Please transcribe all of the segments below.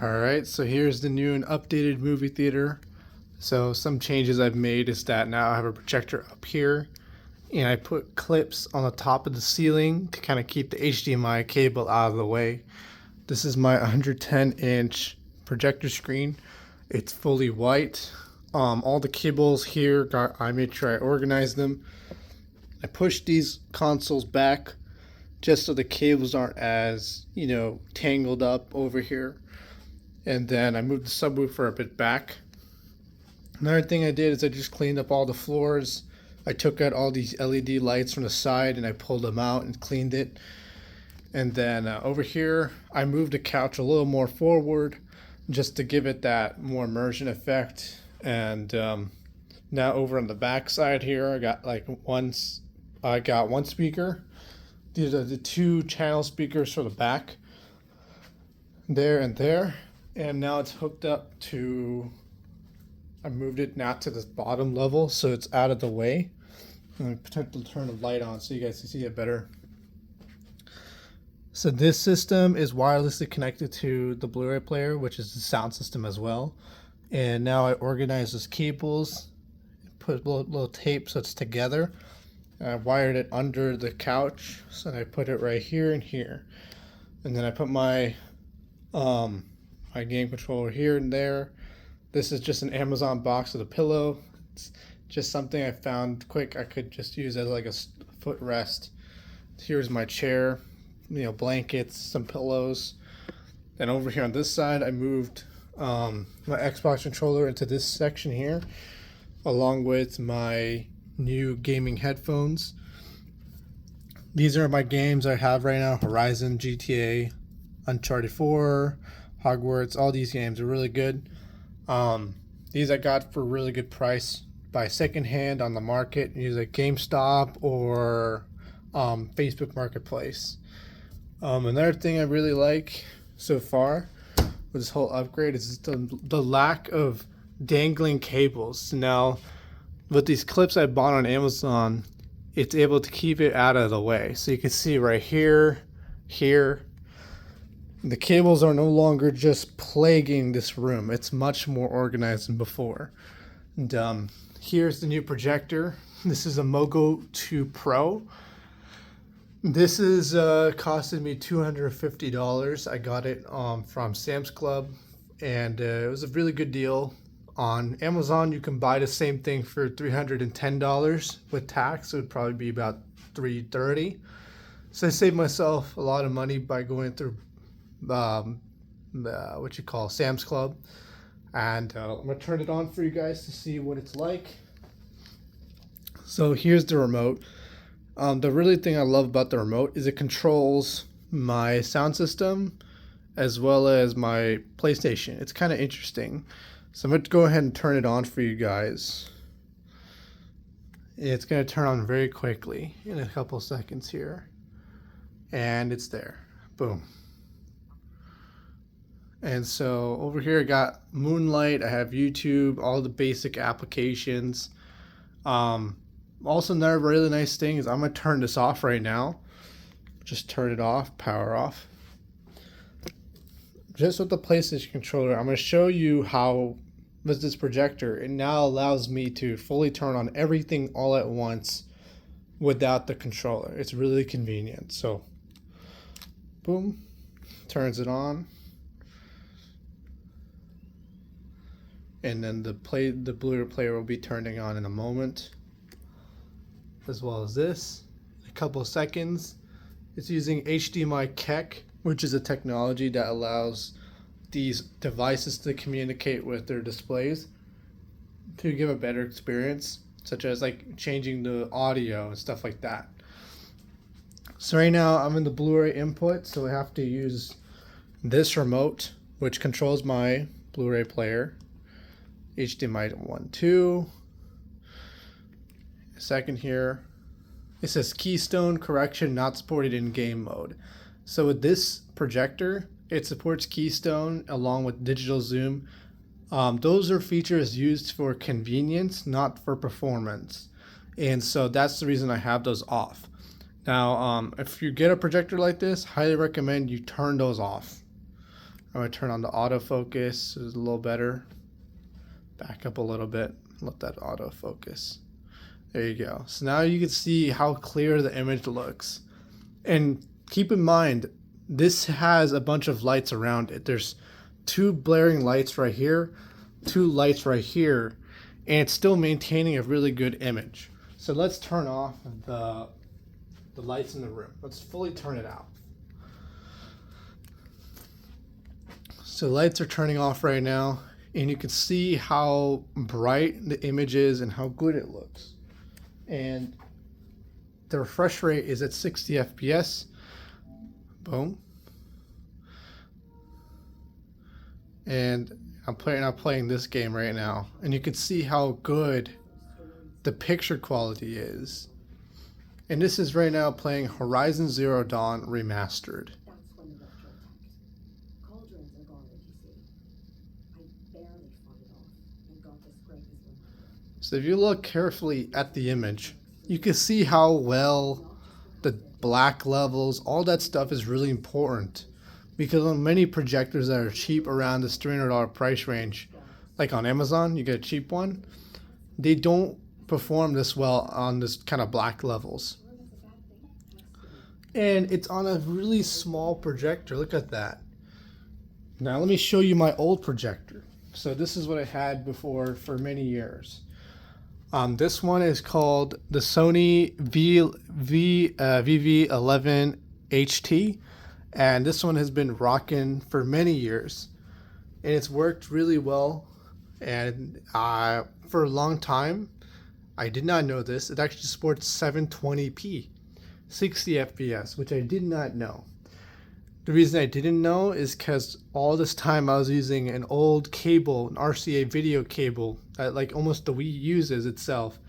Alright, so here's the new and updated movie theater. So some changes I've made is that now I have a projector up here and I put clips on the top of the ceiling to kind of keep the HDMI cable out of the way. This is my 110-inch projector screen. It's fully white. All the cables here, I made sure I organized them. I pushed these consoles back just so the cables aren't as, tangled up over here. And then I moved the subwoofer a bit back. Another thing I did is I just cleaned up all the floors. I took out all these LED lights from the side and I pulled them out and cleaned it. And then over here, I moved the couch a little more forward just to give it that more immersion effect. And now over on the back side here, I got one speaker. These are the 2 channel speakers for the back. There and there. And now it's hooked up to, I moved it now to this bottom level so it's out of the way. I'm going to potentially turn the light on so you guys can see it better. So this system is wirelessly connected to the Blu-ray player, which is the sound system as well. And now I organize those cables, put a little tape so it's together. I wired it under the couch, so I put it right here and here. And then I put my game controller here and there. This is just an Amazon box with a pillow. It's just something I found quick. I could just use as like a footrest. Here's my chair, blankets, some pillows. Then over here on this side, I moved my Xbox controller into this section here, along with my new gaming headphones. These are my games I have right now: Horizon, GTA, Uncharted 4, Hogwarts. All these games are really good. These I got for a really good price by secondhand on the market, either GameStop or Facebook Marketplace. Another thing I really like so far with this whole upgrade is the lack of dangling cables. Now, with these clips I bought on Amazon, it's able to keep it out of the way. So you can see right here, here. The cables are no longer just plaguing this room. It's much more organized than before. And here's the new projector. This is a Mogo 2 Pro. This is costed me $250. I got it from Sam's Club, and it was a really good deal. On Amazon, you can buy the same thing for $310 with tax. It would probably be about $330. So I saved myself a lot of money by going through Sam's Club. And I'm gonna turn it on for you guys to see what it's like. So here's the remote. The really thing I love about the remote is it controls my sound system as well as my PlayStation. It's kind of interesting. So I'm going to go ahead and turn it on for you guys. It's going to turn on very quickly in a couple seconds here. And it's there. Boom. And so over here I got Moonlight, I have YouTube, all the basic applications. Also another really nice thing is I'm going to turn this off right now. Just turn it off, power off. Just with the PlayStation controller, I'm going to show you how with this projector, it now allows me to fully turn on everything all at once without the controller. It's really convenient. So, boom, turns it on. And then the Blu-ray player will be turning on in a moment, as well as this. In a couple of seconds. It's using HDMI KEC, which is a technology that allows these devices to communicate with their displays to give a better experience, such as like changing the audio and stuff like that. So right now I'm in the Blu-ray input, so I have to use this remote, which controls my Blu-ray player. HDMI 1, 2. Second here, it says Keystone correction not supported in game mode. So with this projector, it supports Keystone along with digital zoom. Those are features used for convenience, not for performance. And so that's the reason I have those off. Now, if you get a projector like this, highly recommend you turn those off. I'm going to turn on the autofocus. It's a little better. Back up a little bit. Let that autofocus. There you go. So now you can see how clear the image looks. And keep in mind, this has a bunch of lights around it. There's 2 blaring lights right here, 2 lights right here, and it's still maintaining a really good image. So let's turn off the lights in the room. Let's fully turn it out. So lights are turning off right now, and you can see how bright the image is and how good it looks. And the refresh rate is at 60 FPS. Boom. And I'm playing this game right now, and you can see how good the picture quality is. And this is right now playing Horizon Zero Dawn Remastered. So if you look carefully at the image, you can see how well the black levels, all that stuff is really important. Because on many projectors that are cheap around this $300 price range, like on Amazon, you get a cheap one, they don't perform this well on this kind of black levels. And it's on a really small projector. Look at that. Now let me show you my old projector. So this is what I had before for many years. This one is called the Sony VV11 HT, and this one has been rocking for many years, and it's worked really well. And for a long time, I did not know this. It actually supports 720p, 60 FPS, which I did not know. The reason I didn't know is because all this time I was using an old cable, an RCA video cable, that like almost the Wii uses itself,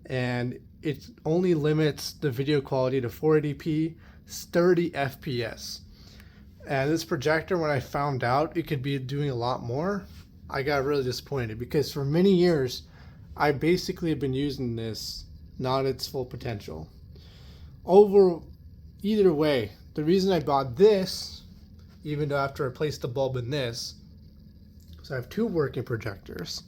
and it only limits the video quality to 480p, 30 FPS. And this projector, when I found out it could be doing a lot more, I got really disappointed, because for many years I basically have been using this not at its full potential. Either way, the reason I bought this, even though after I placed the bulb in this, so I have 2 working projectors,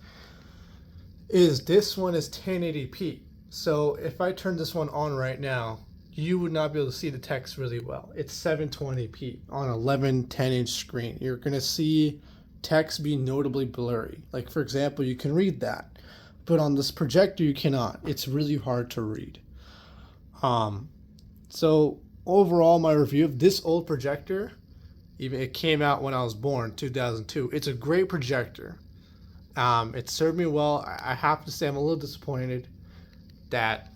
is this one is 1080p. So if I turn this one on right now, you would not be able to see the text really well. It's 720p on 11 10-inch screen. You're going to see text be notably blurry. Like for example, you can read that, but on this projector you cannot. It's really hard to read. So overall, my review of this old projector, even it came out when I was born, 2002. It's a great projector. It served me well. I have to say I'm a little disappointed that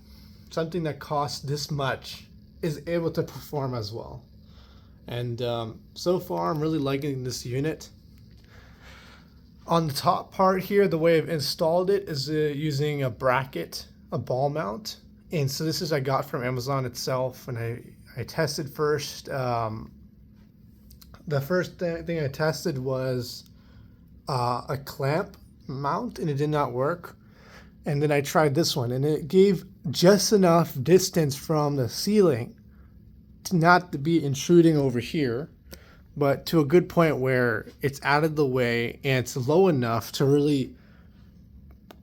something that costs this much is able to perform as well. And so far, I'm really liking this unit. On the top part here, the way I've installed it is using a bracket, a ball mount. And so this is I got from Amazon itself, and I tested first. The first thing I tested was a clamp mount, and it did not work. And then I tried this one, and it gave just enough distance from the ceiling to not to be intruding over here, but to a good point where it's out of the way and it's low enough to really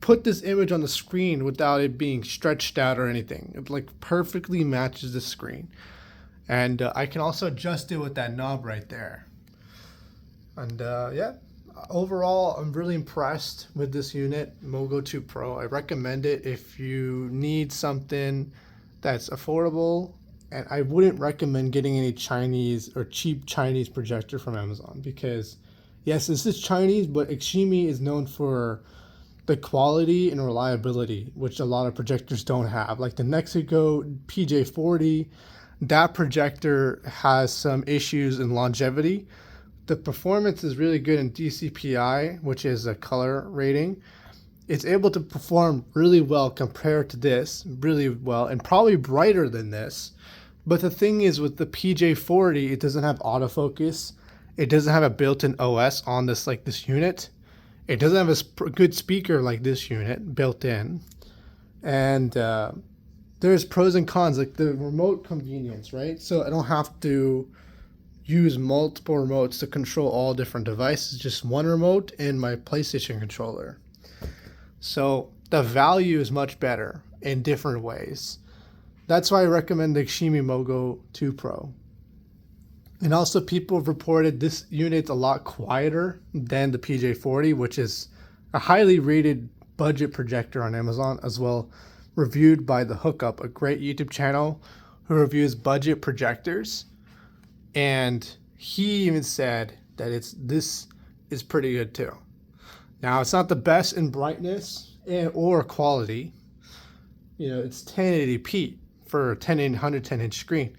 put this image on the screen without it being stretched out or anything. It like perfectly matches the screen. And I can also adjust it with that knob right there. And yeah, overall, I'm really impressed with this unit, Mogo 2 Pro. I recommend it if you need something that's affordable. And I wouldn't recommend getting any Chinese or cheap Chinese projector from Amazon, because yes, this is Chinese, but Ximi is known for the quality and reliability, which a lot of projectors don't have. Like the Nexico PJ40, that projector has some issues in longevity. The performance is really good in DCPI, which is a color rating. It's able to perform really well compared to this, really well, and probably brighter than this. But the thing is, with the PJ40, it doesn't have autofocus. It doesn't have a built-in OS on this, like this unit. It doesn't have a good speaker like this unit built in. And there's pros and cons, like the remote convenience, right? So I don't have to use multiple remotes to control all different devices, just one remote and my PlayStation controller. So the value is much better in different ways. That's why I recommend the Ximi Mogo 2 Pro. And also people have reported this unit's a lot quieter than the PJ40, which is a highly rated budget projector on Amazon, as well reviewed by The Hookup, a great YouTube channel who reviews budget projectors. And he even said that this is pretty good too. Now, it's not the best in brightness or quality. You know, it's 1080p for a 110-inch screen,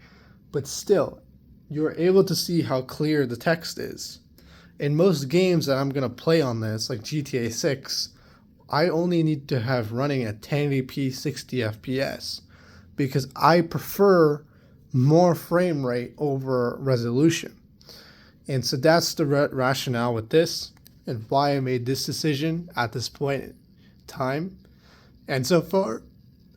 but still, you're able to see how clear the text is. In most games that I'm going to play on this, like GTA 6, I only need to have running at 1080p 60 FPS because I prefer more frame rate over resolution. And so that's the rationale with this and why I made this decision at this point in time. And so far,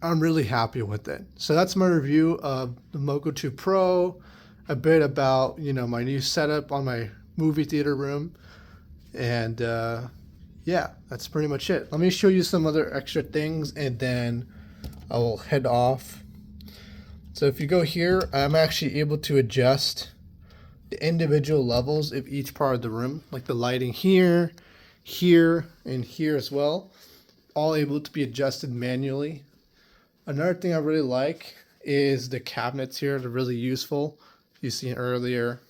I'm really happy with it. So that's my review of the Mogo 2 Pro, a bit about, you know, my new setup on my movie theater room. And yeah, that's pretty much it. Let me show you some other extra things and then I will head off. So if you go here, I'm actually able to adjust the individual levels of each part of the room, like the lighting here, here, and here as well, all able to be adjusted manually. Another thing I really like is the cabinets here. They're really useful. You seen earlier.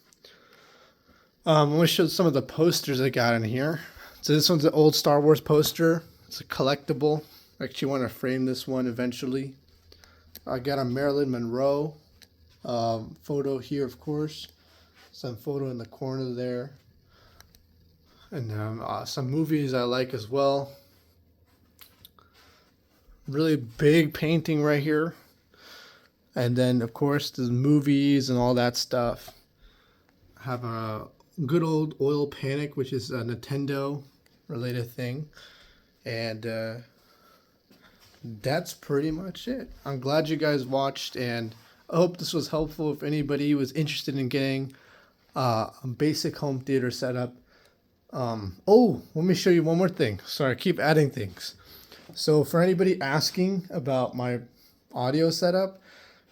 I'm going to show some of the posters I got in here. So this one's an old Star Wars poster. It's a collectible. I actually want to frame this one eventually. I got a Marilyn Monroe photo here, of course. Some photo in the corner there. And some movies I like as well. Really big painting right here. And then, of course, the movies and all that stuff. I have a good old Oil Panic, which is a Nintendo related thing. And that's pretty much it. I'm glad you guys watched, and I hope this was helpful if anybody was interested in getting a basic home theater setup. Oh, let me show you one more thing. Sorry, I keep adding things. So for anybody asking about my audio setup,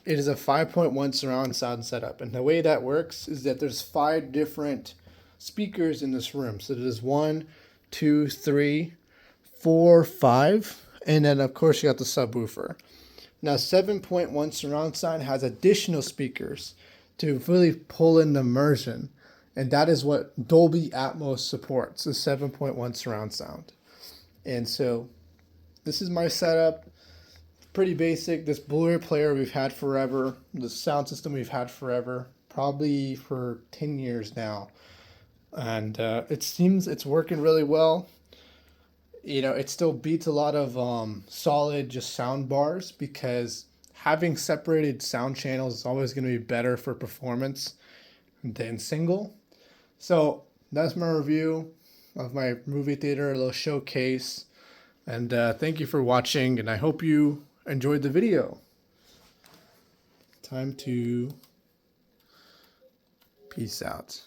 it is a 5.1 surround sound setup. And the way that works is that there's 5 different speakers in this room. So there's 1, 2, 3, 4, 5. And then, of course, you got the subwoofer. Now, 7.1 surround sound has additional speakers to really pull in the immersion. And that is what Dolby Atmos supports, is 7.1 surround sound. And so this is my setup. Pretty basic. This Blu-ray player we've had forever. The sound system we've had forever. Probably for 10 years now. And it seems it's working really well. You know, it still beats a lot of solid just sound bars because having separated sound channels is always going to be better for performance than single. So that's my review of my movie theater, a little showcase. And thank you for watching, and I hope you enjoyed the video. Time to peace out.